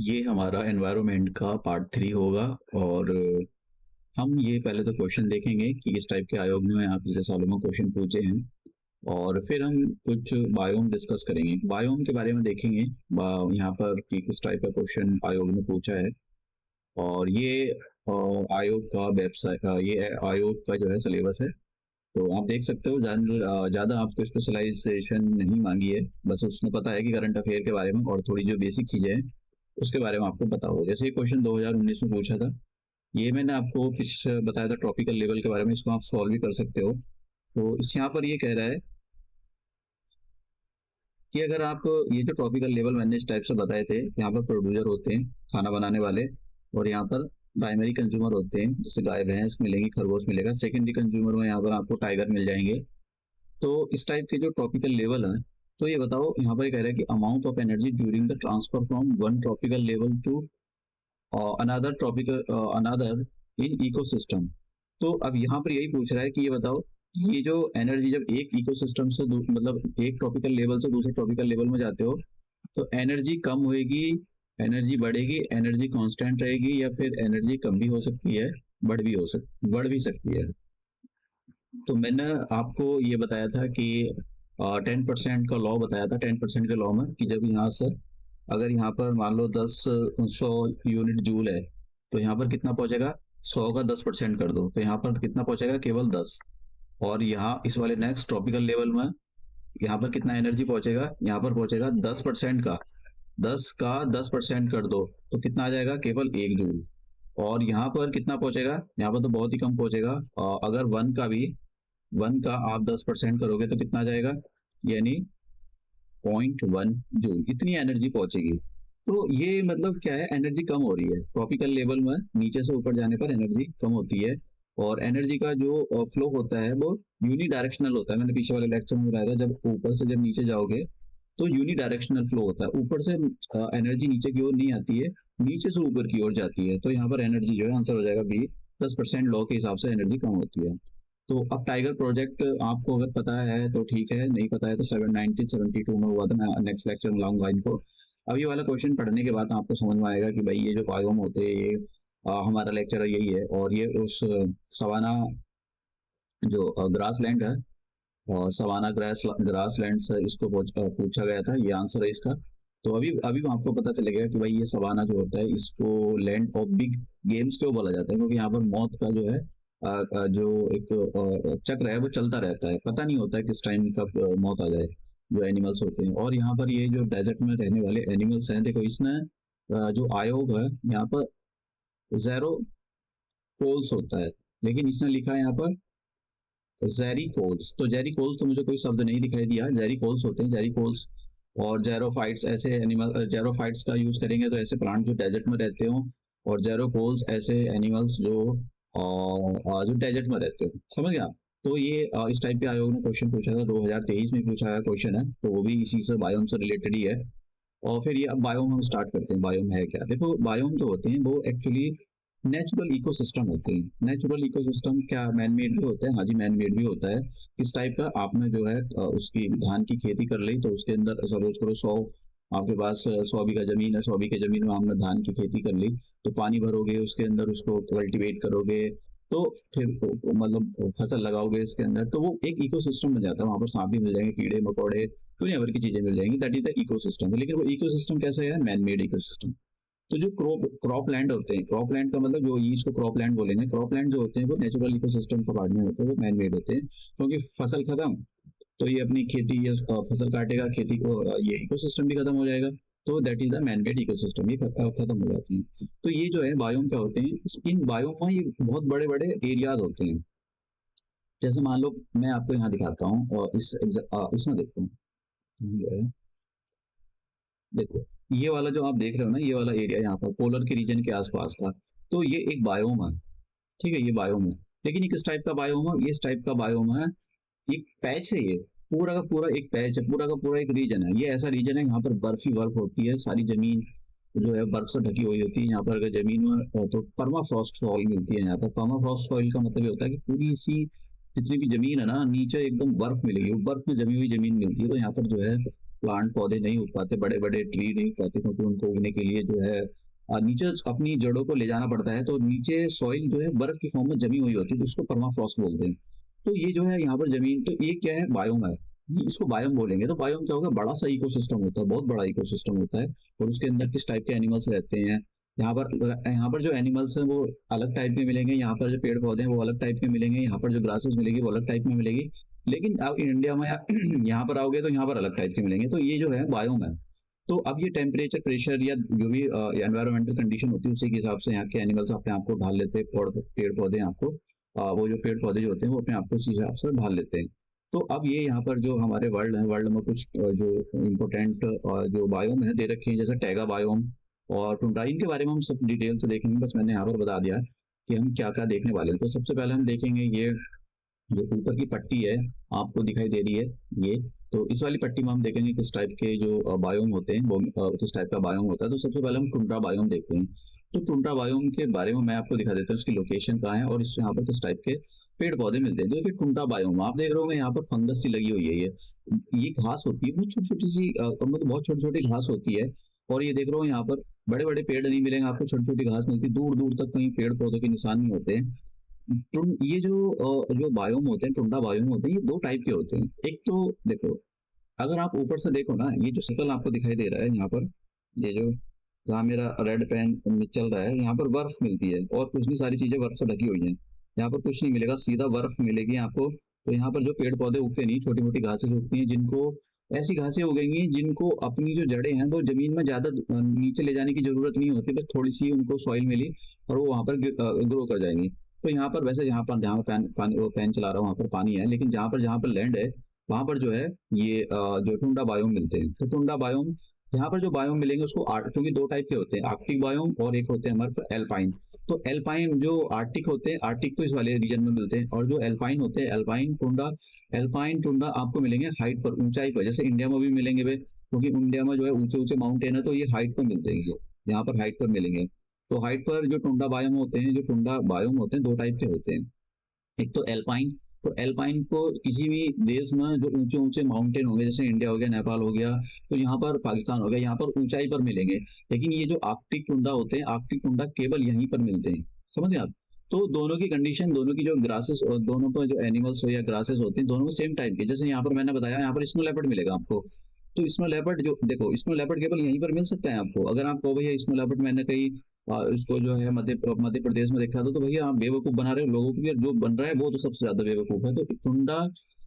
ये हमारा एनवायरनमेंट का पार्ट 3 होगा और हम ये पहले तो क्वेश्चन देखेंगे कि इस टाइप के आयोग ने यहाँ पिछले सालों में क्वेश्चन पूछे हैं और फिर हम कुछ बायोम डिस्कस करेंगे। बायोम के बारे में देखेंगे यहाँ पर कि किस टाइप का क्वेश्चन आयोग ने पूछा है और ये आयोग का वेबसाइट ये आयोग का जो है सिलेबस है। तो आप देख सकते हो ज़्यादा आपको स्पेशलाइजेशन नहीं मांगी है, बस उसने पता है कि करंट अफेयर के बारे में और थोड़ी जो बेसिक चीज़ें हैं उसके बारे में आपको पता हो। जैसे ये क्वेश्चन 2019 में पूछा था, ये मैंने आपको किस बताया था ट्रॉपिकल लेवल के बारे में, इसको आप सॉल्व भी कर सकते हो। तो इस यहाँ पर ये कह रहा है कि अगर आप ये जो ट्रॉपिकल लेवल मैंने इस टाइप से बताए थे, यहाँ पर प्रोड्यूसर होते हैं खाना बनाने वाले और यहाँ पर प्राइमरी कंज्यूमर होते हैं, जैसे गाय भैंस मिलेंगी, खरगोश मिलेगा। सेकेंडरी कंज्यूमर में यहाँ पर आपको टाइगर मिल जाएंगे। तो इस टाइप के जो ट्रॉपिकल लेवल है, तो ये बताओ यहाँ पर कह रहा है कि amount of energy during the transfer from one tropical level to another in ecosystem. तो अब यहाँ पर यही पूछ रहा है कि ये बताओ ये जो एनर्जी जब एक इकोसिस्टम से मतलब एक ट्रॉपिकल लेवल से दूसरे ट्रॉपिकल लेवल में जाते हो तो एनर्जी कम होएगी, एनर्जी बढ़ेगी, एनर्जी कांस्टेंट रहेगी, या फिर एनर्जी कम भी हो सकती है, बढ़ भी सकती है। तो मैंने आपको ये बताया था कि 10% का लॉ बताया था। 10% के लॉ में कि जब यहाँ से अगर यहाँ पर मान लो 100 यूनिट जूल है तो यहाँ पर कितना पहुंचेगा, 100 का 10% कर दो तो यहाँ पर कितना पहुंचेगा, केवल 10। और यहाँ इस वाले नेक्स्ट ट्रॉपिकल लेवल में यहाँ पर कितना एनर्जी पहुंचेगा, यहाँ पर पहुंचेगा 10% का, 10% कर दो तो कितना आ जाएगा, केवल 1 जूल। और यहाँ पर कितना पहुंचेगा, यहाँ पर तो बहुत ही कम पहुंचेगा। अगर वन का आप 10% करोगे तो कितना आ जाएगा, यानी 0.1 जूल, इतनी एनर्जी पहुंचेगी। तो ये मतलब क्या है, एनर्जी कम हो रही है ट्रॉपिकल लेवल में, नीचे से ऊपर जाने पर एनर्जी कम होती है। और एनर्जी का जो फ्लो होता है वो यूनी डायरेक्शनल होता है। मैंने पीछे वाले लेक्चर में बताया था, जब ऊपर से जब नीचे जाओगे तो यूनी डायरेक्शनल फ्लो होता है, ऊपर से एनर्जी नीचे की ओर नहीं आती है, नीचे से ऊपर की ओर जाती है। तो यहाँ पर एनर्जी जो है आंसर हो जाएगा बी, 10% लॉ के हिसाब से एनर्जी कम होती है। तो अब टाइगर प्रोजेक्ट आपको अगर पता है तो ठीक है, नहीं पता है तो 1972 में हुआ था। मैं नेक्स्ट लेक्चर में लाऊंगा इनको। अब ये वाला क्वेश्चन पढ़ने के बाद आपको समझ में आएगा कि भाई ये जो बायोम होते हैं ये हमारा लेक्चर यही है। और ये उस सवाना जो ग्रासलैंड है और सवाना ग्रासलैंड से इसको पूछा गया था, ये आंसर है इसका। तो अभी अभी आपको पता चलेगा कि भाई ये सवाना जो होता है इसको लैंड ऑफ बिग गेम्स क्यों बोला जाता है, क्योंकि यहाँ पर मौत का जो है जो एक चक्र है वो चलता रहता है, पता नहीं होता है किस टाइम कब मौत आ जाए जो एनिमल्स होते हैं। और यहाँ पर ये जो डेजर्ट में रहने वाले एनिमल्स हैं, देखो इसने जो आयोग है यहाँ पर जेरो पोल्स होता है, लेकिन इसने लिखा है यहाँ पर जेरी कोल्स। तो जेरी कोल्स तो मुझे कोई शब्द नहीं दिखाई दिया, जेरी कोल्स होते हैं, जेरी कोल्स। और जेरोफाइट्स ऐसे एनिमल, जेरोफाइट्स का यूज करेंगे तो ऐसे प्लांट जो डेजर्ट में रहते हो, और जेरोकोल्स ऐसे एनिमल्स जो डेजर्ट में रहते हो, समझ गया। तो ये इस टाइप के आयोग ने क्वेश्चन पूछा था, 2023 में पूछा गया क्वेश्चन है, तो वो भी इसी से बायोम से रिलेटेड ही है। और फिर ये अब बायोम हम स्टार्ट करते हैं। बायोम है क्या, देखो बायोम जो होते हैं वो एक्चुअली नेचुरल इकोसिस्टम होते हैं। नेचुरल इकोसिस्टम क्या मैन मेड भी होता है, हाँ जी मैन मेड भी होता है। इस टाइप का आपने जो है उसकी धान की खेती कर ली तो उसके अंदर सपोज करो 100 आपके पास 100 बीघा जमीन है, 100 बीघा जमीन में आपने धान की खेती कर ली, तो पानी भरोगे उसके अंदर, उसको कल्टीवेट करोगे, तो फिर मतलब फसल लगाओगे इसके अंदर, तो वो एक इकोसिस्टम बन जाता है। वहां पर सांप भी मिल जाएंगे, कीड़े मकोड़े, दुनिया भर की चीजें मिल जाएंगी, दैट इज द इकोसिस्टम। लेकिन वो इकोसिस्टम कैसे है, मैन मेड इकोसिस्टम। तो जो क्रॉप लैंड होते हैं, क्रॉप लैंड का मतलब जो इसको क्रॉप लैंड बोलेंगे, क्रॉप लैंड जो होते हैं वो नेचुरल इकोसिस्टम का पार्ट नहीं होते, वो मैन मेड होते हैं। क्योंकि फसल खत्म तो ये अपनी खेती, ये फसल काटेगा, खेती को ये इकोसिस्टम भी खत्म हो जाएगा। तो that is the man made ecosystem, ये खत्म हो जाती है। तो ये जो है बायोम क्या होते हैं, इन बायोम में ये बहुत बड़े बड़े एरियाज होते हैं। जैसे मान लो मैं आपको यहाँ दिखाता हूँ और इसमें देखता हूँ, देखो ये वाला जो आप देख रहे हो ना, ये वाला एरिया यहाँ पर पोलर के रीजन के आसपास का, तो ये एक बायोम है, ठीक है, ये बायोम है। लेकिन ये किस टाइप का बायोम है, ये इस टाइप का बायोम है, एक पैच है, ये पूरा का पूरा एक पैच है, पूरा का पूरा एक रीजन है। ये ऐसा रीजन है यहाँ पर बर्फ ही बर्फ होती है, सारी जमीन जो है बर्फ से ढकी हुई होती है। यहाँ पर अगर जमीन में तो परमाफ्रॉस्ट सॉइल मिलती है। यहाँ पर परमाफ्रॉस्ट सॉइल का मतलब ये होता है कि पूरी सी जितनी भी जमीन है ना, नीचे एकदम बर्फ मिलेगी, वो बर्फ में जमी हुई जमीन मिलती है। तो यहाँ पर जो है प्लांट पौधे नहीं उग पाते, बड़े बड़े ट्री नहीं उग पाते, क्योंकि उनको उगने के लिए जो है नीचे अपनी जड़ों को ले जाना पड़ता है। तो नीचे सॉइल जो है बर्फ की फॉर्म में जमी हुई होती है, तो उसको परमाफ्रॉस्ट बोलते हैं। तो ये जो है यहाँ पर जमीन, तो ये क्या है, बायोम है। इसको बायोम बोलेंगे। तो बायोम क्या होगा, बड़ा सा इकोसिस्टम होता है, बहुत बड़ा इकोसिस्टम होता है। और उसके अंदर किस टाइप के एनिमल्स रहते हैं, यहाँ पर जो एनिमल्स हैं वो अलग टाइप के मिलेंगे, यहाँ पर जो पेड़ पौधे हैं वो अलग टाइप के मिलेंगे, यहाँ पर जो ग्रासेस मिलेगी वो अलग टाइप में मिलेगी। लेकिन आप इंडिया में यहाँ पर आओगे तो यहाँ पर अलग टाइप के मिलेंगे। तो ये जो है बायोम है। तो अब ये टेम्परेचर, प्रेशर या जो भी एनवायरमेंटल कंडीशन होती है, उसी के हिसाब से यहाँ के एनिमल्स अपने आप को ढाल लेते हैं। पेड़ पौधे आपको वो जो पेड़ पौधे जो होते हैं वो अपने आप को उसी हिसाब से ढाल लेते हैं। तो अब ये यहाँ पर जो हमारे वर्ल्ड है, वर्ल्ड में कुछ जो इम्पोर्टेंट जो बायोम है दे रखे हैं, जैसे टैगा बायोम और टुंड्रा। इनके बारे में हम सब डिटेल से देखेंगे, बस मैंने यहाँ पर बता दिया कि हम क्या क्या देखने वाले हैं। तो सबसे पहले हम देखेंगे ये जो ऊपर की पट्टी है आपको दिखाई दे रही है, ये तो इस वाली पट्टी में हम देखेंगे किस टाइप के जो बायोम होते हैं, वो किस टाइप का बायोम होता है। तो सबसे पहले हम टुंड्रा बायोम देखते हैं। तो टुंड्रा बायोम के बारे में मैं आपको दिखा देता हूँ, उसकी लोकेशन कहाँ है और यहाँ पर किस टाइप के पेड़ पौधे मिलते हैं। जो कि टुंड्रा बायोम आप देख रहे हो, यहाँ पर फंगस सी लगी हुई है। ये घास होती है, बहुत छोटी छोटी सी, मतलब बहुत छोटी छोटी घास होती है। और ये देख रहे हो यहाँ पर बड़े बड़े पेड़ नहीं मिलेंगे आपको, छोटी छोटी घास मिलती है, दूर दूर तक कहीं पेड़ पौधों के निशान नहीं होते हैं। तो ये जो बायोम होते हैं, टुंड्रा बायोम होते हैं, ये दो टाइप के होते हैं। एक तो देखो, अगर आप ऊपर से देखो ना, ये जो सर्कल आपको दिखाई दे रहा है यहाँ पर, ये जो जहाँ मेरा रेड पेन चल रहा है, यहाँ पर बर्फ मिलती है और कुछ नहीं, सारी चीजें बर्फ से ढकी हुई हैं। यहाँ पर कुछ नहीं मिलेगा, सीधा बर्फ मिलेगी आपको। तो यहाँ पर जो पेड़ पौधे उगते नहीं, छोटी मोटी घासें उगती हैं, जिनको ऐसी घासें उगेंगी जिनको अपनी जो जड़ें हैं वो जमीन में ज्यादा नीचे ले जाने की जरूरत नहीं होती, बस थोड़ी सी उनको सॉइल मिली और वो वहां पर ग्रो कर जाएंगी। तो यहाँ पर वैसे जहाँ पर पेन चला रहा हूँ वहाँ पर पानी है, लेकिन जहाँ पर लैंड है वहां पर जो है ये जो टुंड्रा बायोम मिलते हैं। तो टुंड्रा बायोम, यहाँ पर जो बायोम मिलेंगे उसको क्योंकि दो टाइप के होते हैं, आर्कटिक बायोम और एक होते हैं हमारे पास एल्पाइन। तो एल्पाइन जो आर्टिक होते हैं, आर्टिक तो इस वाले रीजन में मिलते हैं, और जो एल्पाइन होते हैं, एल्पाइन टुंड्रा आपको मिलेंगे हाइट पर, ऊंचाई पर, जैसे इंडिया में भी मिलेंगे वे, क्योंकि इंडिया में जो है ऊंचे ऊंचे माउंटेन है, तो ये हाइट पर मिलते हैं, यहाँ पर हाइट पर मिलेंगे। तो हाइट पर जो टुंड्रा बायोम होते हैं, जो टुंड्रा बायोम होते हैं, दो टाइप के होते हैं। एक तो एल्पाइन, तो एल्पाइन को किसी भी देश में जो ऊंचे ऊंचे माउंटेन होंगे, जैसे इंडिया हो गया, नेपाल हो गया, तो यहाँ पर पाकिस्तान हो गया, यहाँ पर ऊंचाई पर मिलेंगे। लेकिन ये जो आर्कटिक टुंड्रा होते हैं, आर्कटिक टुंड्रा केवल यहीं पर मिलते हैं, समझे आप। तो दोनों की कंडीशन, दोनों की जो ग्रासेस और दोनों पर जो एनिमल्स हो या ग्रासेस होते हैं, दोनों में सेम टाइप के। जैसे यहाँ पर मैंने बताया, यहाँ पर स्नो लेपर्ड मिलेगा आपको। तो स्नो लेपर्ड जो देखो, स्नो लेपर्ड केवल यहीं पर मिल सकता है आपको। अगर आप कहो भैया स्नो लेपर्ड मैंने कहीं इसको जो है मध्य प्रदेश में देखा था, तो भैया आप बेवकूफ बना रहे हो लोगों को, जो बन रहा है वो तो सबसे ज्यादा बेवकूफ है। तो टुंड्रा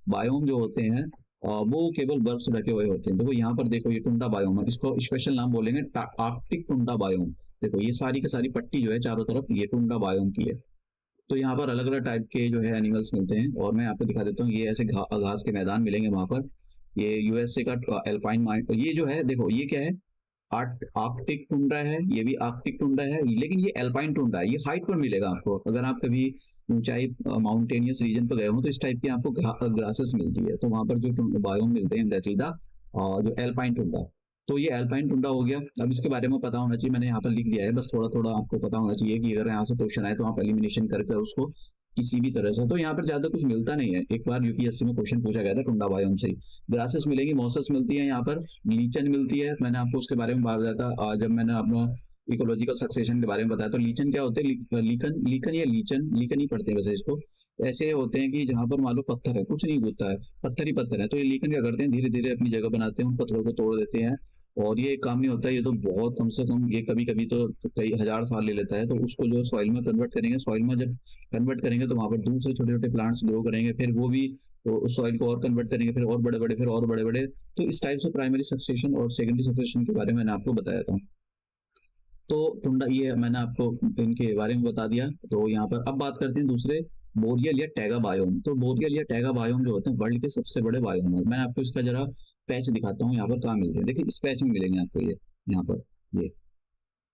बायोम जो होते हैं वो केवल बर्फ से ढके हुए होते हैं। देखो यहाँ पर देखो, ये टुंड्रा बायोम है, इसको स्पेशल नाम बोलेंगे आर्कटिक टुंड्रा बायोम। देखो ये सारी की सारी पट्टी जो है चारों तरफ, ये टुंड्रा बायोम की है। तो यहाँ पर अलग अलग टाइप के जो है एनिमल्स मिलते हैं, और मैं आपको दिखा देता हूँ। ये ऐसे घास के मैदान मिलेंगे वहां पर। ये यूएसए का एल्पाइन माइंड, ये जो है देखो, ये क्या है, आर्कटिक टुंड्रा है, ये भी आर्कटिक टुंड्रा है, लेकिन ये एल्पाइन टुंड्रा है, ये हाइट पर मिलेगा आपको। अगर आप कभी ऊंचाई माउंटेनियस रीजन पर गए हो तो इस टाइप की आपको ग्रासेस मिलती है, तो वहां पर जो बायोम मिलते हैं, दैट इज द जो एल्पाइन टुंड्रा। तो ये एल्पाइन टुंड्रा हो गया। अब इसके बारे में पता होना चाहिए, मैंने यहाँ पर लिख दिया है, बस थोड़ा थोड़ा आपको पता होना चाहिए कि अगर यहाँ से क्वेश्चन आए तो आप एलिमिनेशन करके उसको किसी भी तरह से। तो यहाँ पर ज्यादा कुछ मिलता नहीं है, एक बार यूपीएससी में क्वेश्चन पूछा गया था टुंड्रा बायोम से ही। ग्रासेस मिलेगी, मॉसस मिलती है, यहाँ पर लीचन मिलती है, मैंने आपको उसके बारे में बताया था जब मैंने अपना इकोलॉजिकल सक्सेशन के बारे में बताया। तो लीचन क्या होते हैं, लीकन या लीचन ही पढ़ते हैं वैसे इसको। ऐसे होते हैं कि जहां पर मान लो पत्थर है, कुछ नहीं होता है, पत्थर ही पत्थर है, तो ये लीकन क्या करते हैं, धीरे धीरे अपनी जगह बनाते हैं, उन पत्थरों को तोड़ देते हैं। और ये एक काम नहीं होता है, ये तो बहुत कम से कम, ये कभी कभी तो कई हजार साल ले लेता है। तो उसको जो सॉइल में कन्वर्ट करेंगे, सॉइल में जब कन्वर्ट करेंगे तो वहां पर दूसरे छोटे छोटे प्लांट्स ग्रो करेंगे, फिर वो भी तो उस सॉइल को और कन्वर्ट करेंगे, फिर और बड़े बड़े, फिर और बड़े बड़े। तो इस टाइप से प्राइमरी सक्सेशन और सेकेंडरी सक्सेशन के बारे में मैंने आपको बताया था। तो टुंडा, ये मैंने आपको इनके बारे में बता दिया। तो यहाँ पर अब बात करते हैं दूसरे, बोरियल या टैगा बायोम। तो बोरियल या टैगा बायोम जो होते हैं वर्ल्ड के सबसे बड़े बायोम है। मैं आपको इसका जरा पैच दिखाता हूँ, यहाँ पर कहाँ मिलते हैं। देखिए इस पैच में मिलेंगे आपको, ये यहाँ पर, ये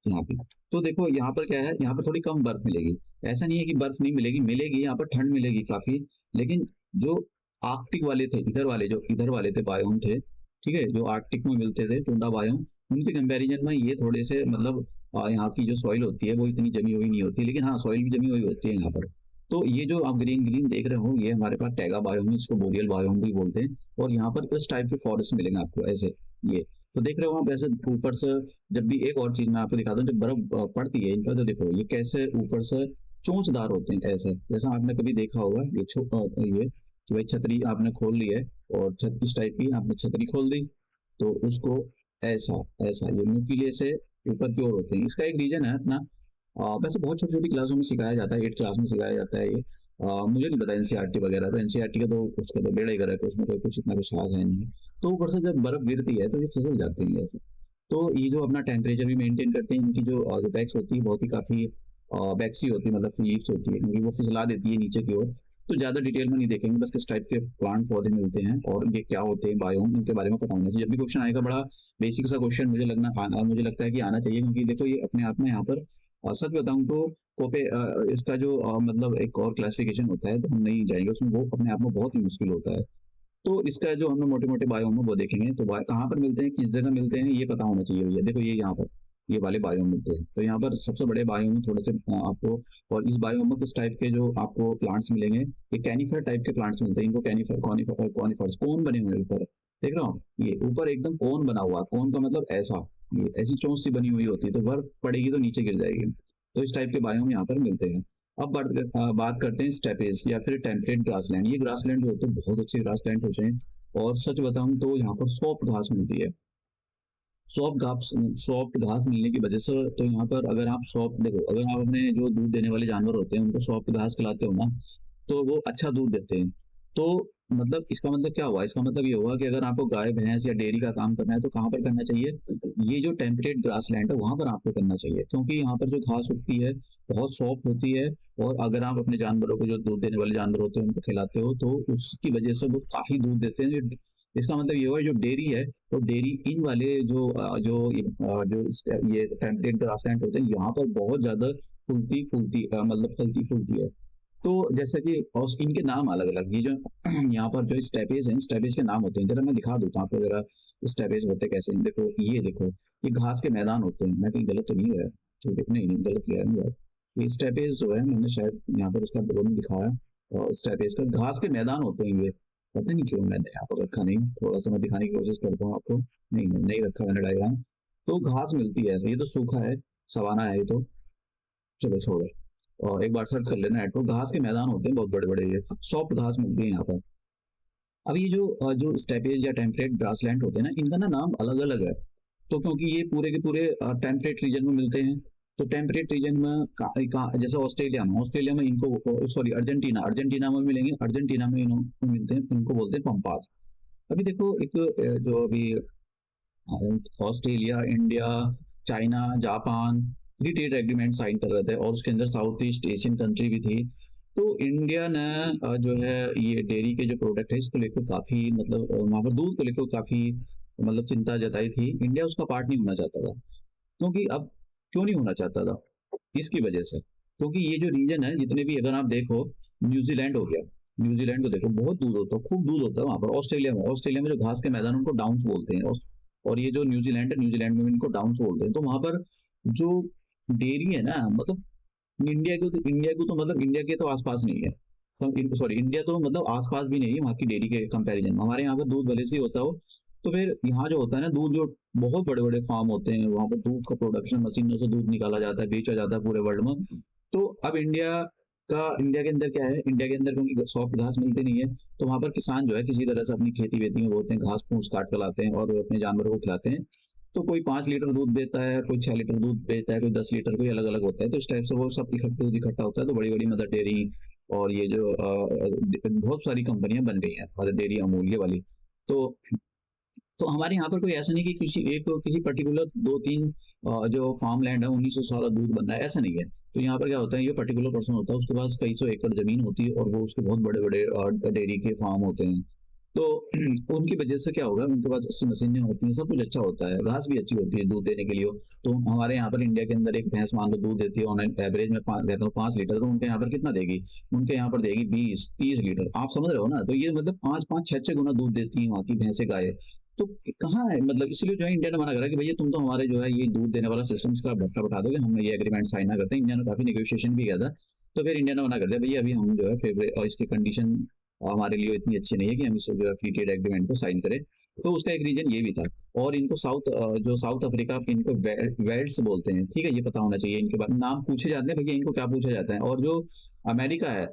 यहाँ पे। तो देखो यहाँ पर क्या है, यहाँ पर थोड़ी कम बर्फ मिलेगी। ऐसा नहीं है कि बर्फ नहीं मिलेगी, मिलेगी, यहाँ पर ठंड मिलेगी काफी। लेकिन जो आर्कटिक वाले थे, इधर वाले थे बायोम थे, ठीक है, जो आर्कटिक में मिलते थे टुंडा बायोम, उनके कंपैरिजन में ये थोड़े से मतलब यहाँ की जो सॉइल होती है वो इतनी जमी हुई नहीं होती, लेकिन हाँ सॉइल भी जमी हुई होती है यहाँ पर। तो ये जो आप ग्रीन ग्रीन देख रहे हो, ये हमारे पास टैगा बायोम है, इसको बोरियल बायोम भी बोलते हैं। और यहाँ पर इस टाइप के फॉरेस्ट मिलेंगे आपको ऐसे। ये तो देख रहे हो आप ऐसे ऊपर से। जब भी एक और चीज मैं आपको दिखाता हूँ, जब बर्फ पड़ती है इन पर, तो देखो ये कैसे ऊपर से चोंचदार होते हैं ऐसे, जैसा आपने कभी देखा होगा। ये कि भाई छतरी आपने खोल ली है, और छत इस टाइप की आपने छतरी खोल दी, तो उसको ऐसा ऐसा ये न्यूक्लियस से ऊपर की ओर होते हैं। इसका एक रीजन है अपना। वैसे बहुत छोटी छोटी क्लासों में सिखाया जाता है, 8 क्लास में सिखाया जाता है ये। मुझे नहीं पता एनसीईआरटी वगैरह, तो एनसीईआरटी का तो उसका तो बेड़ा ही गर्क है, उसमें कोई कुछ इतना कुछ खास है नहीं है। तो ऊपर से जब बर्फ गिरती है तो ये फिसल जाते हैं ऐसे। तो ये जो अपना टेम्परेचर भी मेंटेन करते हैं, इनकी जो बैक्स होती है बहुत ही काफ़ी बैक्सी होती है, मतलब लीव्स होती है, क्योंकि वो फिसला देती है नीचे की ओर। तो ज़्यादा डिटेल में नहीं देखेंगे, बस किस टाइप के प्लांट पौधे मिलते हैं और ये क्या होते हैं बायोम, इनके बारे में पता होना चाहिए। जब भी क्वेश्चन आएगा बड़ा बेसिक सा क्वेश्चन मुझे लगता है कि आना चाहिए, क्योंकि देखो ये अपने आप में यहाँ पर सच बताऊं तो कोपे इसका जो मतलब एक और क्लासिफिकेशन होता है, तो हम नहीं जाएंगे उसमें, वो अपने आप में बहुत ही मुश्किल होता है। तो इसका जो हमने मोटे मोटे बायोम है वो देखेंगे, तो कहाँ पर मिलते हैं, किस जगह मिलते हैं, ये पता होना चाहिए भैया। देखो ये यहाँ पर ये वाले बायोम मिलते हैं, तो यहाँ पर सबसे बड़े बायोम में थोड़े से आपको। और इस बायोम में किस टाइप के जो आपको प्लांट्स मिलेंगे, ये कैनिफर टाइप के प्लांट्स मिलते हैं। इनको कैनिफर कॉनिफर कॉनिफर्स कोन बने हुए हैं ऊपर, देख रहा हूँ ये ऊपर एकदम कोन बना हुआ, कोन का मतलब ऐसा, ये ऐसी चोंच सी बनी हुई होती है, तो बर्फ पड़ेगी तो नीचे गिर जाएगी। तो इस टाइप के बायोम यहाँ पर मिलते हैं। अब बात करते हैं स्टेपेज या फिर टेम्परेट ग्रासलैंड। ये ग्रासलैंड जो होते हैं बहुत अच्छे ग्रासलैंड होते हैं, और सच बताऊं तो यहाँ पर सॉफ्ट घास मिलती है। सॉफ्ट घास मिलने की वजह से, तो यहाँ पर अगर आप सॉफ्ट देखो, अगर आप अपने जो दूध देने वाले जानवर होते हैं उनको सॉफ्ट घास खिलाते हो ना, तो वो अच्छा दूध देते हैं। तो मतलब इसका मतलब क्या हुआ, इसका मतलब ये हुआ कि अगर आपको गाय भैंस या डेयरी का काम करना है तो कहाँ पर करना चाहिए, ये जो टेम्परेट ग्रास लैंड है वहां पर आपको करना चाहिए, क्योंकि यहाँ पर जो घास उगती है बहुत सॉफ्ट होती है। और अगर आप अपने जानवरों को, जो दूध देने वाले जानवर होते हैं उनको खिलाते हो, तो उसकी वजह से वो काफी दूध देते हैं। इसका मतलब ये हुआ जो डेयरी है, तो डेयरी इन वाले ये टेम्परेट ग्रासलैंड होते हैं, यहाँ पर बहुत ज्यादा फूलती फूलती मतलब फलती फूलती है। तो जैसे कि और इनके नाम अलग अलग, ये जो यहाँ पर जो स्टेपेज हैं, स्टेपेज के नाम होते हैं, जरा मैं दिखा देता हूँ आपको जरा स्टेपेज होते कैसे हैं। देखो ये देखो, ये घास के मैदान होते हैं, मैं कहीं गलत तो नहीं गया, ठीक है, नहीं नहीं गलत गया नहीं यार। ये स्टेपेज जो है, मैंने शायद यहाँ पर उसका लोगो में दिखाया, और स्टेपेज का घास के मैदान होते हैं ये। पता नहीं क्यों मैंने यहाँ पर रखा नहीं, थोड़ा सा मैं दिखाने की कोशिश करता हूँ आपको। नहीं नहीं नहीं रखा मैंने डायग्राम। तो घास मिलती है ऐसे, ये तो सूखा है, सवाना है ये तो, चलो छोड़ो। और एक बार सर्च कर लेना नेट पर, घास के मैदान होते हैं बहुत बड़े बड़े, ये सॉफ्ट घास मिलती है यहाँ पर। अब ये जो स्टेपेज या टेम्परेट ग्रासलैंड होते हैं ना, इनका ना नाम अलग अलग है। तो क्योंकि ये पूरे के पूरे टेम्परेट रीजन में मिलते हैं, तो टेम्परेट रीजन में जैसे ऑस्ट्रेलिया में इनको, सॉरी अर्जेंटीना अर्जेंटीना में मिलेंगे, अर्जेंटीना में इनको मिलते हैं, इनको बोलते हैं पंपास। अभी देखो एक जो अभी Australia, India, China, Japan free trade agreement sign कर रहे थे, और उसके अंदर साउथ ईस्ट एशियन कंट्री भी थी। तो इंडिया ने जो है ये डेयरी के जो प्रोडक्ट है इसको लेकर काफी, मतलब वहाँ पर दूध को लेकर काफी मतलब चिंता जताई थी। इंडिया उसका पार्ट नहीं होना चाहता था, क्योंकि अब क्यों नहीं होना चाहता था, इसकी वजह से, क्योंकि ये जो रीजन है जितने भी, अगर आप देखो, न्यूजीलैंड हो गया, न्यूजीलैंड को देखो बहुत दूध होता है, खूब दूध होता है वहाँ पर। ऑस्ट्रेलिया में जो घास के मैदान उनको डाउन्स बोलते हैं, और ये जो न्यूजीलैंड है, न्यूजीलैंड में भी इनको डाउन्स बोलते हैं। तो वहाँ पर जो डेयरी है ना, मतलब इंडिया को तो मतलब इंडिया के तो आसपास नहीं है, सॉरी इंडिया तो मतलब आसपास भी नहीं है वहाँ की डेयरी के कंपैरिजन में। हमारे यहाँ पर दूध भले से ही होता हो, तो फिर यहाँ जो होता है ना दूध, जो बहुत बड़े बड़े फार्म होते हैं वहाँ पर दूध का प्रोडक्शन, मशीनों से दूध निकाला जाता है, बेचा जाता है पूरे वर्ल्ड में। तो अब इंडिया के अंदर क्या है, इंडिया के अंदर क्योंकि सॉफ्ट घास मिलती नहीं है, तो वहाँ पर किसान जो है किसी तरह से अपनी खेती वेती में बोलते हैं, घास फूस काट कर लाते हैं और अपने जानवरों को खिलाते हैं। तो कोई 5 लीटर दूध देता है, कोई 6 लीटर दूध देता है, कोई 10 लीटर, कोई अलग अलग होता है। तो इस टाइप से वो सब दूध इकट्ठा होता है, तो बड़ी बड़ी मदर डेयरी और ये जो बहुत सारी कंपनियां बन गई हैं, मदर डेयरी, अमूल, ये वाली। तो हमारे यहाँ पर कोई ऐसा नहीं कि किसी पर्टिकुलर 2-3 जो फार्म लैंड है उन्हीं से सारा दूध बन रहा है, ऐसा नहीं है। तो यहाँ पर क्या होता है, ये पर्टिकुलर पर्सन होता है, उसके पास कई सौ एकड़ जमीन होती है, और वो उसके बहुत बड़े बड़े डेयरी के फार्म होते हैं। तो उनकी वजह से क्या होगा, उनके पास अच्छी मशीनें होती हैं, सब कुछ अच्छा होता है, घास भी अच्छी होती है दूध देने के लिए। तो हमारे यहाँ पर इंडिया के अंदर एक भैंस मान लो दूध देती है ऑन एवरेज में 5 लीटर, तो उनके यहाँ पर कितना देगी, उनके यहाँ पर देगी 20-30 लीटर। आप समझ रहे हो ना, तो ये मतलब 5-5-6-6 गुना दूध देती है वहाँ की भैंसे, गाय। तो कहाँ है, मतलब इसलिए जो है इंडिया ने मना करा कि भैया तुम तो हमारे जो है ये दूध देने वाला सिस्टम इसका भट्टा बैठा दोगे, हम ये एग्रीमेंट साइन ना करते हैं। इंडिया ने काफी नेगोशिएशन भी किया था, तो फिर इंडिया ने मना कर दिया, भैया अभी हम जो है फेवरेट और इसकी कंडीशन हमारे लिए इतनी अच्छी नहीं है कि हम इस जो है फ्री ट्रेड एग्रीमेंट को साइन करें। तो उसका एक रीजन ये भी था। और इनको जो साउथ अफ्रीका, इनको वेल्ट्स बोलते हैं, ठीक है, ये पता होना चाहिए। इनके बारे में नाम पूछे जाते हैं भैया, इनको क्या पूछा जाता है। और जो अमेरिका है,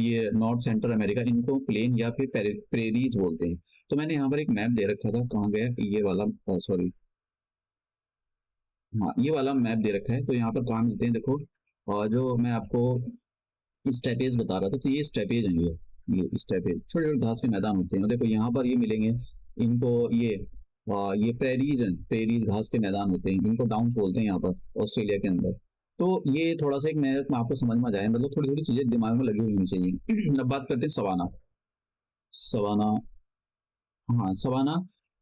ये नॉर्थ सेंट्रल अमेरिका, इनको प्लेन या फिर प्रेरीज बोलते हैं। तो मैंने यहाँ पर एक मैप दे रखा था, कहाँ गया ये वाला, सॉरी, हाँ ये वाला मैप दे रखा है। तो यहाँ पर कहाँ मिलते हैं देखो, और जो मैं आपको स्टेपेज बता रहा था, तो ये स्टेपेज है, ये स्टेपेज छोटे छोटे घास के मैदान होते हैं। और देखो यहाँ पर ये मिलेंगे इनको, ये प्रेरीज हैं, प्रेरीज घास के मैदान होते हैं, इनको डाउन्स बोलते हैं यहाँ पर ऑस्ट्रेलिया के अंदर। तो ये थोड़ा सा एक मैप में आपको समझ में आ जाए, मतलब थोड़ी थोड़ी चीजें दिमाग में लगी हुई होनी चाहिए। अब बात करते हैं सवाना। सवाना, हाँ सवाना।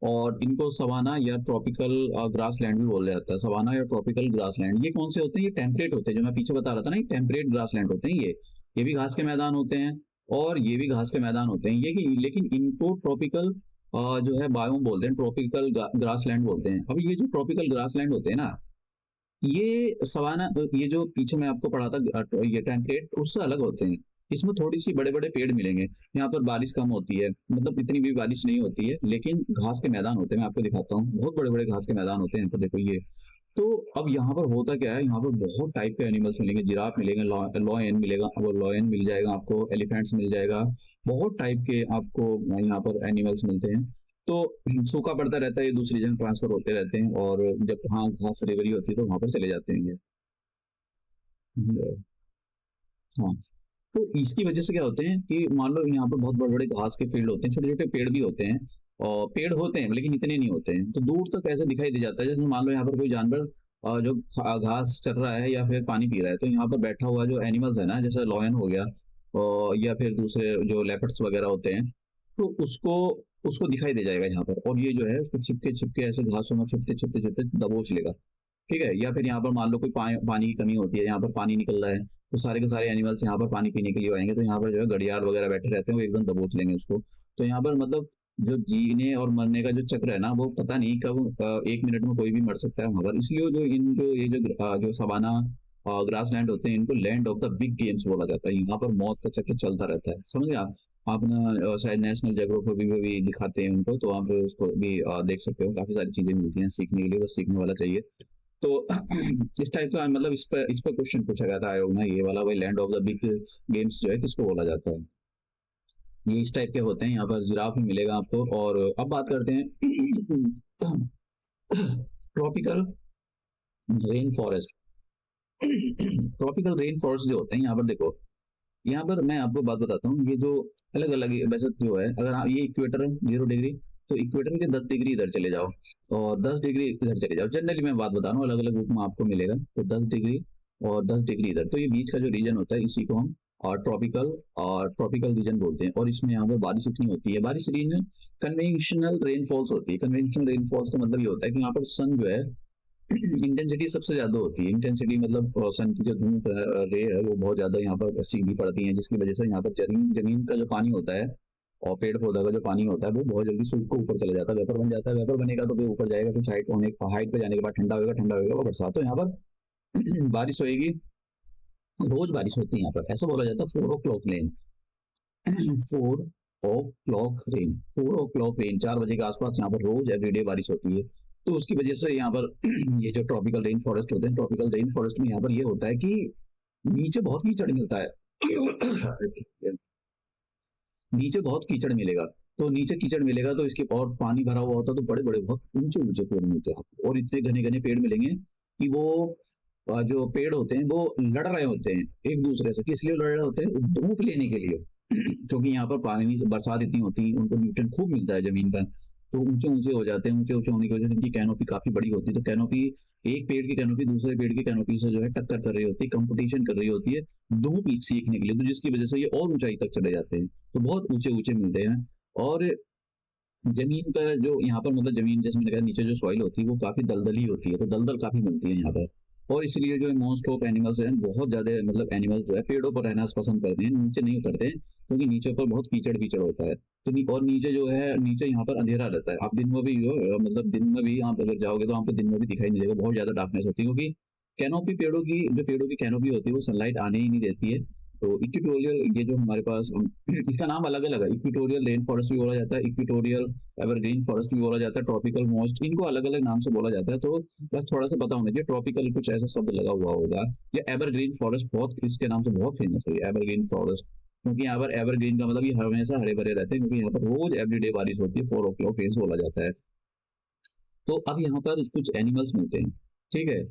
और इनको सवाना या ट्रॉपिकल ग्रास लैंड भी बोला जाता है। सवाना या ट्रॉपिकल ग्रास लैंड ये कौन से होते हैं? ये टेम्परेट होते हैं, जो मैं पीछे बता रहा था ना, ये टेम्परेट ग्रास लैंड होते हैं। ये भी घास के मैदान होते हैं, और ये भी घास के मैदान होते हैं। लेकिन इनको ट्रॉपिकल जो है बायोम बोलते हैं, ट्रॉपिकल ग्रास लैंड बोलते हैं। अब ये जो ट्रॉपिकल ग्रास लैंड होते हैं ना, ये सवाना, ये जो पीछे मैं आपको पढ़ा था, ये टेम्परेट, उससे अलग होते हैं। इसमें थोड़ी सी बड़े बड़े पेड़ मिलेंगे। यहाँ पर बारिश कम होती है, मतलब इतनी भी बारिश नहीं होती है, लेकिन घास के मैदान होते हैं। मैं आपको दिखाता हूँ, बहुत बड़े बड़े घास के मैदान होते हैं यहाँ पर, देखो ये। तो अब यहाँ पर होता क्या है, यहाँ पर बहुत टाइप के एनिमल्स मिलेंगे। जिराफ मिलेंगे, लॉयन मिलेगा, वो लॉयन मिल जाएगा आपको, एलिफेंट्स मिल जाएगा, बहुत टाइप के आपको यहाँ पर एनिमल्स मिलते हैं। तो सूखा पड़ता रहता है, ये दूसरी जगह ट्रांसफर होते रहते हैं, और जब हाँ घास रिवरी होती है तो वहां पर चले जाते हैं ये। हाँ, तो इसकी वजह से क्या होते हैं कि मान लो यहाँ पर बहुत बड़े बड़े घास के फील्ड होते हैं, छोटे छोटे पेड़ भी होते हैं, और पेड़ होते हैं लेकिन इतने नहीं होते हैं। तो दूर तक ऐसे दिखाई दे जाता है, जैसे मान लो यहाँ पर कोई जानवर जो घास चर रहा है या फिर पानी पी रहा है, तो यहाँ पर बैठा हुआ जो एनिमल्स है ना, जैसे लॉयन हो गया, और या फिर दूसरे जो लेपर्ड्स वगैरह होते हैं, तो उसको उसको दिखाई दे जाएगा यहाँ पर। और ये जो है उसको छिपके छिपके ऐसे घासों में छुपते छुपते छुपते दबोच लेगा, ठीक है। या फिर यहाँ पर मान लो कोई पानी की कमी होती है, यहाँ पर पानी निकल रहा है, तो सारे के सारे एनिमल्स यहाँ पर पानी पीने के लिए आएंगे। तो यहाँ पर जो है घड़ियाल वगैरह बैठे रहते हैं, वो एकदम दबोच लेंगे उसको। तो यहाँ पर मतलब जो जीने और मरने का जो चक्र है ना, वो पता नहीं कब 1 मिनट में कोई भी मर सकता है वहां पर। इसलिए जो सवाना ग्रास लैंड होते हैं, इनको land of the big games बोला जाता है। यहाँ पर मौत का चक्र चलता रहता है, समझ गए आप। अपना शायद नेशनल ज्योग्राफी में भी दिखाते हैं उनको, तो आप उसको भी देख सकते हो। काफी सारी चीजें मिलती हैं सीखने के लिए, बस सीखने वाला चाहिए। तो इस टाइप का मतलब इस पर क्वेश्चन पूछा गया था आयोग में, ये वाला, वही land of the big games जो है किसको बोला जाता है। ये इस टाइप के होते हैं। यहाँ पर जिराफ भी मिलेगा आपको। और अब बात करते हैं tropical rain forest. Tropical rain forest जो होते हैं, यहाँ पर देखो, यहाँ पर मैं आपको बात बताता हूँ। ये जो अलग अलग वैसे जो है, अगर आप ये इक्वेटर है 0 डिग्री, तो इक्वेटर के 10 डिग्री इधर चले जाओ, और 10 डिग्री इधर चले जाओ। जनरली मैं बात बता रहा हूँ, अलग अलग रूप में आपको मिलेगा। तो 10 डिग्री और 10 डिग्री इधर, तो ये बीच का जो रीजन होता है, इसी को हम ट्रॉपिकल रीजन बोलते हैं। और इसमें यहाँ पर बारिश इतनी होती है, बारिश रीजन कन्वेंशनल रेनफॉल्स होती है। कन्वेंशनल रेनफॉल्स का मतलब ये होता है कि यहाँ पर सन जो है इंटेंसिटी सबसे ज्यादा होती है। इंटेंसिटी मतलब सन की जो धूप रे है, वो बहुत ज्यादा यहाँ पर सीधी पड़ती है, जिसकी वजह से यहाँ पर जमीन जमीन का जो पानी होता है, और पेड़ पौधा का जो पानी होता है, वो बहुत जल्दी सूख को ऊपर चला जाता है, वेपर बन जाता है। वेपर बनेगा तो फिर ऊपर जाएगा, कुछ हाइट पे जाने के बाद ठंडा होगा वो बरसात। तो यहाँ पर बारिश होगी, रोज बारिश होती है यहाँ पर। ऐसा बोला जाता है 4 o'clock रेन। 4 o'clock रेन 4 बजे के आसपास यहाँ पर रोज एवरीडे बारिश होती है। तो उसकी वजह से यहाँ पर ये जो ट्रॉपिकल रेन फॉरेस्ट होते हैं, ट्रॉपिकल रेन फॉरेस्ट में यहाँ पर ये होता है कि नीचे बहुत कीचड़ मिलता है। नीचे बहुत कीचड़ मिलेगा, तो नीचे कीचड़ मिलेगा तो इसके और पानी भरा हुआ होता है, तो बड़े बड़े बहुत ऊंचे ऊंचे पेड़ मिलते हैं आपको। और इतने घने घने पेड़ मिलेंगे कि वो जो पेड़ होते हैं वो लड़ रहे होते हैं एक दूसरे से। किस लिए लड़ रहे होते हैं? धूप लेने के लिए। क्योंकि यहाँ पर पानी, बरसात इतनी होती है, उनको न्यूट्रिएंट खूब मिलता है जमीन पर, तो ऊंचे ऊंचे हो जाते हैं। ऊंचे ऊंचे होने की वजह से इनकी कैनोपी काफी बड़ी होती है। तो कैनोपी, एक पेड़ की कैनोपी दूसरे पेड़ की कैनोपी से जो है टक्कर कर रही होती है, कंपटीशन कर रही होती है धूप सीखने के लिए। तो जिसकी वजह से ये और ऊंचाई तक चले जाते हैं, तो बहुत ऊंचे ऊंचे मिलते हैं। और जमीन का जो यहाँ पर मतलब जमीन, जैसे मैंने कहा, नीचे जो सॉइल होती है वो काफी दलदली होती है, तो दलदल काफी मिलती है यहाँ पर। और इसलिए जो मोस्ट ऑफ एनिमल्स हैं, बहुत ज्यादा मतलब एनिमल्स जो है पेड़ों पर रहना पसंद करते हैं, नीचे नहीं उतरते हैं, क्योंकि नीचे पर बहुत कीचड़ कीचड़ होता है। और नीचे जो है, नीचे यहाँ पर अंधेरा रहता है। आप दिन में भी जो मतलब दिन में भी आप अगर जाओगे तो आपको दिन में भी दिखाई नहीं देगा, बहुत ज्यादा डार्कनेस होती है। क्योंकि कैनोपी पेड़ों की कैनोपी होती है वो सनलाइट आने ही नहीं देती है। तो इक्वेटोरियल ये जो हमारे पास इसका नाम अलग-अलग है, इक्वेटोरियल रेन फॉरेस्ट भी बोला जाता है, इक्वेटोरियल एवरग्रीन फॉरेस्ट भी बोला जाता है, ट्रॉपिकल मॉइस्ट, इनको अलग-अलग नाम से बोला जाता है। तो बस थोड़ा-सा पता होना चाहिए, ट्रॉपिकल कुछ ऐसा शब्द लगा हुआ होगा या एवरग्रीन फॉरेस्ट बहुत इसके नाम से बहुत फेमस है ये एवरग्रीन फॉरेस्ट, क्योंकि यहाँ पर एवरग्रीन का मतलब ये हमेशा हरे-भरे रहते हैं, क्योंकि यहाँ पर रोज एवरीडे बारिश होती है, 4 o'clock रेन्स बोला जाता है। तो अब यहाँ पर कुछ एनिमल्स मिलते हैं, ठीक है?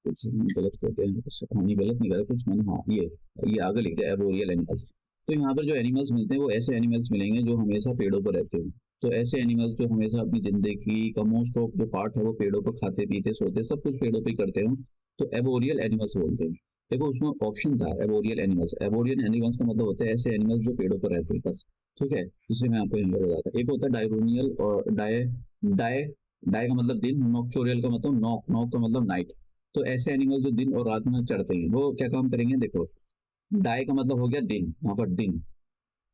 कुछ गलत कहते हैं, कुछ नहीं गलत नहीं कर रहा, कुछ मैंने हाँ ये आगे लिख दिया एबोरियल एनिमल्स। तो यहाँ पर जो एनिमल्स मिलते हैं वो ऐसे एनिमल्स मिलेंगे जो हमेशा पेड़ों पर रहते हैं। तो ऐसे एनिमल्स जो हमेशा अपनी जिंदगी का मोस्ट ऑफ जो पार्ट है वो पेड़ों पर खाते पीते सोते सब कुछ पेड़ों पे ही करते हो, तो एबोरियल एनिमल्स बोलते हैं। देखो उसमें ऑप्शन था एबोरियल एनिमल्स। एबोरियल एनिमल्स का मतलब होता है ऐसे एनिमल्स जो पेड़ों पर रहते हैं बस, ठीक है? इसलिए मैं आपको यहाँ पर बताता। एक होता है डायरोनियल और डाय डाय का मतलब दिन, नॉक्चोरियल का मतलब नॉक, नॉक का मतलब नाइट। तो ऐसे एनिमल जो दिन और रात में चढ़ते हैं वो क्या काम करेंगे, देखो डाई का मतलब हो गया दिन, यहाँ पर दिन।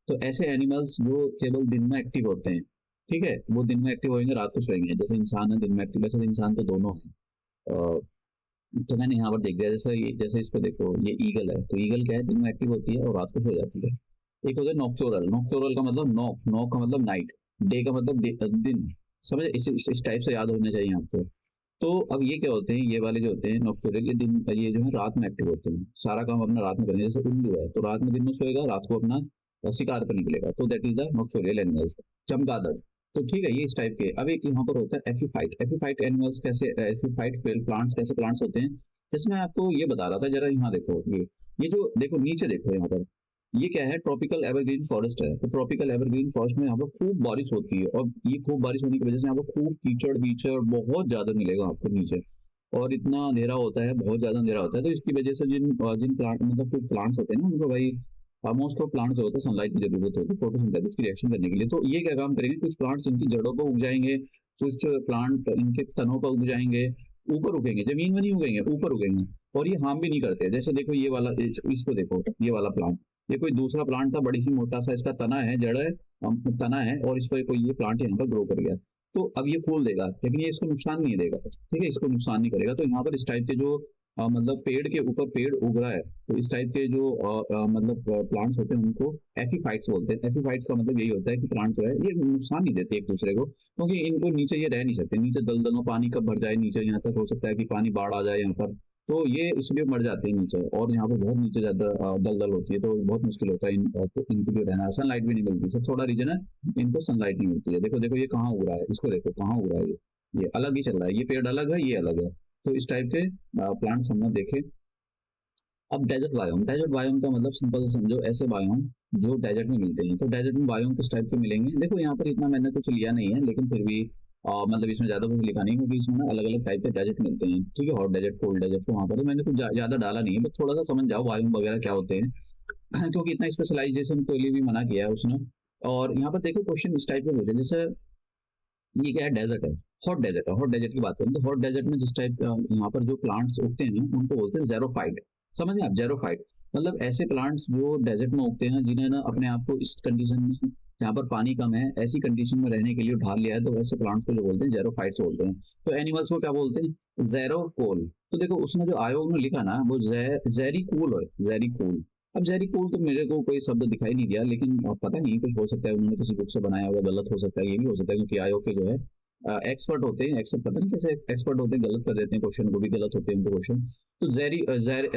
तो ऐसे एनिमल्स जो केवल दिन में एक्टिव होते हैं, ठीक है, वो दिन में एक्टिव होंगे, रात को सोएंगे। जैसे इंसान है दिन में एक्टिव, वैसे तो इंसान तो दोनों है। तो मैंने यहाँ पर देख दिया, जैसे इसको देखो, ये ईगल है, तो ईगल क्या है, दिन में एक्टिव होती है और रात को सो जाती है। एक होता है नॉक्चोरल, नॉक्चोरल का मतलब नॉक, नॉक का मतलब नाइट, डे का मतलब दिन। समझे, इस टाइप से याद होना चाहिए आपको। तो अब ये क्या होते हैं, ये वाले जो होते हैं नॉक्टोरियल, ये दिन, ये जो है रात में एक्टिव होते हैं, सारा काम अपना रात में करेंगे। जैसे उल्लू है तो रात में, दिन में सोएगा, रात को अपना शिकार पर निकलेगा, तो दैट इज द नॉक्टोरियल एनिमल्स। चमगादड़, तो ठीक है, ये इस टाइप के। अब एक यहाँ पर होता है एफिफाइट। एफिफाइट एनिमल्स कैसे, एफिफाइट प्लांट्स कैसे प्लांट्स होते हैं, जैसे मैं आपको ये बता रहा था, जरा यहाँ देखो, ये जो देखो नीचे देखो यहाँ पर, ये क्या है, ट्रॉपिकल एवरग्रीन फॉरेस्ट है। तो ट्रॉपिकल एवरग्रीन फॉरेस्ट में यहाँ पर खूब बारिश होती है, और ये खूब बारिश होने की वजह से यहाँ पर खूब कीचड़ वीचड़ बहुत ज्यादा मिलेगा आपको नीचे, और इतना अंधेरा होता है, बहुत ज्यादा अंधेरा होता है। तो इसकी वजह से जिन प्लांट, मतलब कुछ प्लांट्स होते हैं ना, उनको भाई मोस्ट ऑफ प्लांट्स जो होते हैं सनलाइट की जरूरत होती है फोटोसिंथेसिस की रिएक्शन करने के लिए। तो ये क्या काम करेंगे, कुछ प्लांट्स इनकी जड़ों पर उग जाएंगे, कुछ प्लांट इनके तनों पर उग जाएंगे, ऊपर उगेंगे, जमीन में नहीं उगेंगे, ऊपर उगेंगे, और ये हार्म भी नहीं करते। जैसे देखो ये वाला, इसको देखो, ये वाला प्लांट, ये कोई दूसरा प्लांट था, बड़ी सी मोटा सा इसका तना है, जड़ है, तना है, और इस पर कोई ये प्लांट यहाँ पर ग्रो कर गया। तो अब ये फूल देगा, लेकिन ये इसको नुकसान नहीं देगा, ठीक है, इसको नुकसान नहीं करेगा। तो यहाँ पर इस टाइप के जो मतलब पेड़ के ऊपर पेड़ उग रहा है, तो इस टाइप के जो मतलब प्लांट्स होते हैं उनको एफिफाइट्स बोलते हैं। एफिफाइट्स का मतलब यही होता है कि प्लांट जो है ये नुकसान नहीं देते एक दूसरे को, क्योंकि इनको नीचे ये रह नहीं सकते, नीचे दलदल में पानी कब भर जाए नीचे, यहाँ तक हो सकता है कि पानी बाढ़ आ जाए यहाँ पर, तो ये इसलिए मर जाते हैं नीचे। और यहाँ पर बहुत नीचे ज्यादा दलदल होती है, तो बहुत मुश्किल होता है तो इनके लिए रहना। सनलाइट भी नहीं मिलती, सबसे बड़ा रीजन है इनको सनलाइट नहीं मिलती है। देखो देखो ये कहाँ उग रहा है, इसको देखो कहाँ उग रहा है, ये अलग ही चल रहा है, ये पेड़ अलग है, ये अलग है। तो इस टाइप के प्लांट्स हमने देखे। अब डेजर्ट बायोम, डेजर्ट बायोम का मतलब सिंपल से समझो, ऐसे बायोम जो डेजर्ट में मिलते हैं। तो डेजर्ट में बायोम किस टाइप के मिलेंगे, देखो यहाँ पर इतना मैंने कुछ लिया नहीं है, लेकिन फिर भी मतलब इसमें ज्यादा कुछ लिखा नहीं, क्योंकि इसमें ना अलग अलग टाइप के डेजर्ट मिलते हैं, ठीक है, हॉट डेजर्ट, कोल्ड डेजर्ट। तो वहाँ पर तो मैंने कुछ ज्यादा डाला नहीं है, बस थोड़ा सा समझ जाओ बायोम वगैरह क्या होते हैं क्योंकि इतना स्पेशलाइजेशन के लिए भी मना किया है उसने। और यहाँ पर देखो क्वेश्चन इस टाइप के होते हैं, जैसे ये क्या है, डेजर्ट है, हॉट डेजर्ट है। हॉट डेजर्ट की बात करें तो हॉट डेजर्ट में जिस टाइप यहाँ पर जो प्लांट्स उगते हैं उनको बोलते हैं जेरोफाइट। समझे आप, जेरोफाइट मतलब ऐसे प्लांट्स जो डेजर्ट में उगते हैं, जिन्हें ना अपने आप को इस कंडीशन में, जहाँ पर पानी कम है, ऐसी कंडीशन में रहने के लिए ढाल लिया है, तो ऐसे प्लांट्स को जो बोलते हैं जेरोफाइट्स बोलते हैं। तो एनिमल्स को क्या बोलते हैं, जेरोकोल। तो देखो उसमें जो आयोग में लिखा ना, वो जेरिकूल है, जेरिकूल। अब जेरिकूल तो मेरे को कोई शब्द दिखाई नहीं दिया, लेकिन पता नहीं, कुछ हो सकता है उन्होंने किसी बुक से बनाया होगा, गलत हो सकता है, ये भी हो सकता है, क्योंकि आयोग के जो है एक्सपर्ट होते हैं, एक्सपर्ट पता नहीं कैसे एक्सपर्ट होते हैं, गलत कर देते हैं क्वेश्चन को भी, गलत होते हैं उनके क्वेश्चन। तो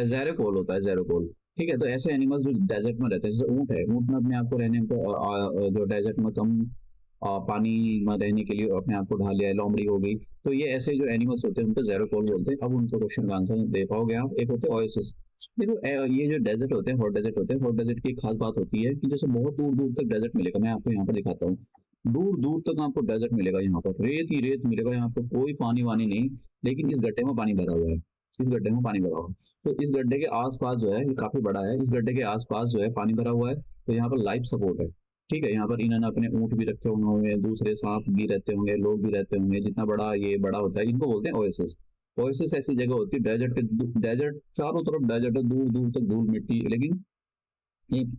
जेरोकोल होता है, जेरोकोल, ठीक है। तो ऐसे एनिमल्स जो डेजर्ट में रहते हैं, जैसे ऊंट है, ऊंट में अपने आप को रहने को जो डेजर्ट में कम पानी में रहने के लिए अपने आप को ढाल लिया है, लोमड़ी हो गई। तो ये ऐसे जो एनिमल्स होते हैं उनको जेरोकोल बोलते हैं। अब उनको क्वेश्चन का आंसर दे पाओगे आप। एक होते हैं ओएसिस। देखो ये जो डेजर्ट होते हैं, हॉट डेजर्ट होते हैं, हॉट डेजर्ट की एक खास बात होती है कि जैसे बहुत दूर दूर तक डेजर्ट मिलेगा। मैं आपको यहाँ पर दिखाता हूँ, दूर दूर तक आपको डेजर्ट मिलेगा, यहाँ पर रेत ही रेत मिलेगा, यहाँ पर कोई पानी वानी नहीं, लेकिन इस गड्ढे में पानी भरा हुआ है, इस गड्ढे में पानी भरा हुआ है। तो इस गड्ढे के आसपास जो है, ये काफी बड़ा है, इस गड्ढे के आसपास जो है पानी भरा हुआ है, तो यहाँ पर लाइफ सपोर्ट है, ठीक है। यहाँ पर इन्होंने अपने ऊंट भी रखे होंगे, दूसरे सांप भी रहते होंगे, लोग भी रहते होंगे, जितना बड़ा ये बड़ा होता है, इनको बोलते हैं ओएसिस। ओएसिस ऐसी जगह होती है, डेजर्ट के, डेजर्ट चारों तरफ डेजर्ट है, दूर दूर तक धूल मिट्टी, लेकिन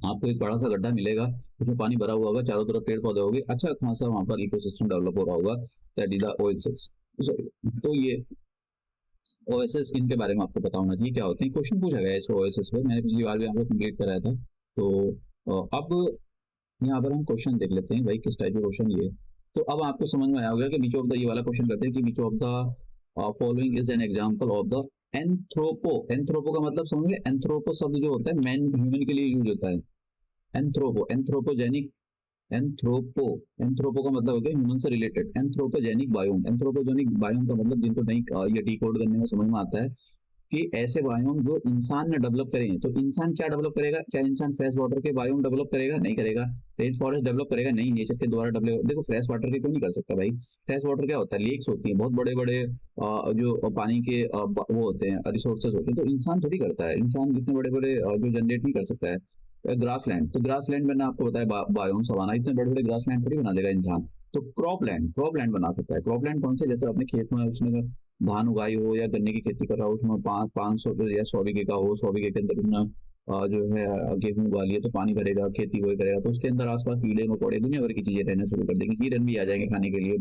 आपको एक बड़ा सा गड्ढा मिलेगा, उसमें पानी भरा हुआ होगा, चारों तरफ पेड़ पौधे होंगे, अच्छा खासा वहां पर इकोसिस्टम डेवलप हो रहा होगा, दैट इज द ओएसिस। तो ये ओएसएस इनके बारे में आपको पता होना चाहिए क्या होते हैं। क्वेश्चन पूछा गया है इस ओएसएस पे, मैंने पिछली बार भी आपको कंप्लीट कराया था। तो अब यहाँ पर हम क्वेश्चन देख लेते हैं भाई किस टाइप के क्वेश्चन ये। तो अब आपको समझ में आया होगा कि विच ऑफ द, ये वाला क्वेश्चन करते हैं कि which of the following is an example of the anthropo. Anthropo का मतलब समझिए, एंथ्रोपो शब्द जो होता है मैन ह्यूमन के लिए यूज होता है। एंथ्रोपो, एंथ्रोपोजेनिक, एंथ्रोपो, एंथ्रोपो का मतलब होता है ह्यूमन से related. Anthropogenic biome, anthropogenic biome का मतलब जिनको नहीं ये डिकोड करने में समझ में आता है कि ऐसे बायोम जो इंसान ने डेवलप करे हैं। तो इंसान क्या डेवलप करेगा? क्या इंसान फ्रेश वाटर के बायोम डेवलप करेगा? नहीं करेगा। रेन फॉरेस्ट डेवलप करेगा? नहीं, नेचर के द्वारा डेवलप। देखो फ्रेश वाटर के क्यों नहीं कर सकता भाई? फ्रेश वाटर क्या होता है? लेक्स होती है, बहुत बड़े बड़े जो पानी के वो होते हैं, रिसोर्सेज होते हैं। तो इंसान थोड़ी करता है, इंसान इतने बड़े बड़े जो जनरेट नहीं कर सकता है। ग्रास लैंड, तो ग्रास लैंड मैंने आपको बताया बायोम सवाना, इतने बड़े बड़े ग्रास लैंड थोड़ी बना देगा इंसान। तो क्रॉप लैंड, क्रॉप लैंड बना सकता है। क्रॉप लैंड कौन से? जैसे अपने खेत में उसमें अगर धान उगाई हो या गन्ने की खेती कर रहा हो, उसमें 500 या 100 बीघे का हो, 100 बीघे के अंदर उसने जो है गेहूं उगा लिए, तो पानी करेगा, खेती वही करेगा, तो उसके अंदर आसपास कीड़े मकोड़े दुनिया भर की चीजें रहना शुरू कर देंगी। हिरन भी आ जाएंगे खाने के लिए,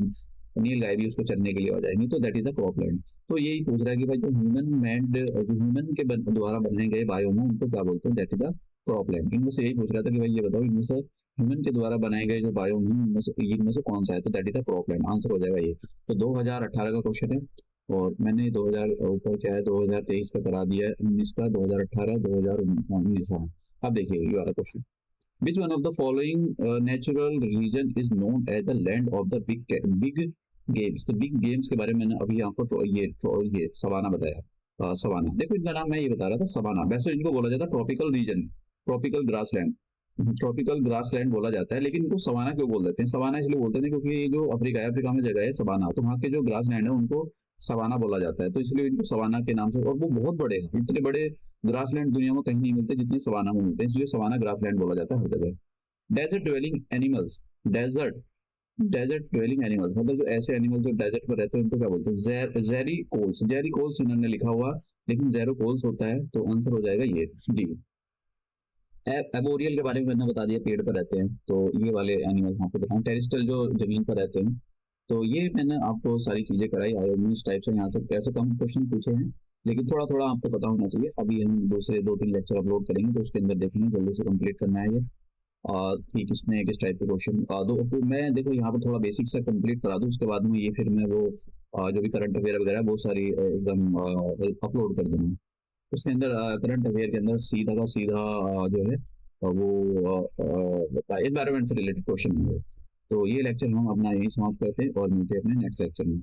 नील गाय भी उसको चरने के लिए आ जाएंगी। तो that is the crop land. तो यही पूछ रहा है कि भाई जो ह्यूमन मेड, जो ह्यूमन के द्वारा बनाए गए बायोम है उनको क्या बोलते हैं? That is the crop land. इनमें से यही पूछ रहा था कि भाई ये बताओ, इनमें से ह्यूमन के द्वारा बनाए गए जो बायोम है इनमें से कौन सा है? तो that is the crop land, answer हो जाएगा ये। तो 2018 का क्वेश्चन है, और मैंने 2000 ऊपर क्या है 2023 का करा दिया है, 19 का, 2018, 2019 का। अब देखिए ये वाला question, which one of the following natural region is known as the land of the big games. तो बिग गेम्स के बारे में मैंने अभी आपको ये सवाना बताया। सवाना, देखो इनका नाम मैं ये बता रहा था, सवाना। वैसे इनको बोला जाता है tropical region, tropical grassland, tropical grassland बोला जाता है। लेकिन इनको सवाना क्यों बोल देते हैं? सवाना इसलिए बोलते हैं क्योंकि ये जो अफ्रीका है, अफ्रीका में जगह है सवाना, तो वहाँ के जो ग्रासलैंड है उनको सवाना बोला जाता है। तो इसलिए इनको सवाना के नाम से, और वो बहुत बड़े हैं, इतने बड़े ग्रासलैंड दुनिया में कहीं नहीं मिलते जितने सवाना में मिलते हैं, इसलिए सवाना ग्रासलैंड बोला जाता है हर जगह। Desert dwelling animals, desert, desert dwelling animals मतलब जो ऐसे एनिमल जो डेजर्ट पर रहते हैं उनको क्या बोलते हैं? जेरी कोल्स, जेरी कोल्स इन्होंने लिखा हुआ, लेकिन जेरो कोल्स होता है। तो आंसर हो जाएगा ये डी। एबोरियल के बारे में मैंने बता दिया, पेड़ पर रहते हैं। तो ये वाले एनिमल्स आपको बताऊं, टेरिस्टल जो जमीन पर रहते हैं। तो ये मैंने आपको सारी चीजें कराई, इस टाइप से यहाँ से कैसे कम क्वेश्चन पूछे हैं, लेकिन थोड़ा थोड़ा आपको पता होना चाहिए। अभी हम दूसरे 2-3 लेक्चर अपलोड करेंगे, तो उसके अंदर देखेंगे, जल्दी से कंप्लीट करना है ये। कि किसने किस टाइप के क्वेश्चन दो, तो मैं देखो यहाँ पर थोड़ा बेसिक सा कंप्लीट करा दूँ, उसके बाद में ये फिर मैं वो जो भी करंट अफेयर वगैरह है, वो सारी एकदम अपलोड कर दूंगा। उसके अंदर करंट अफेयर के अंदर सीधा का सीधा जो है वो एनवायरमेंट से रिलेटेड क्वेश्चन है। तो ये लेक्चर हम अपना यही समाप्त करते हैं और मिलते हैं अपने नेक्स्ट लेक्चर में।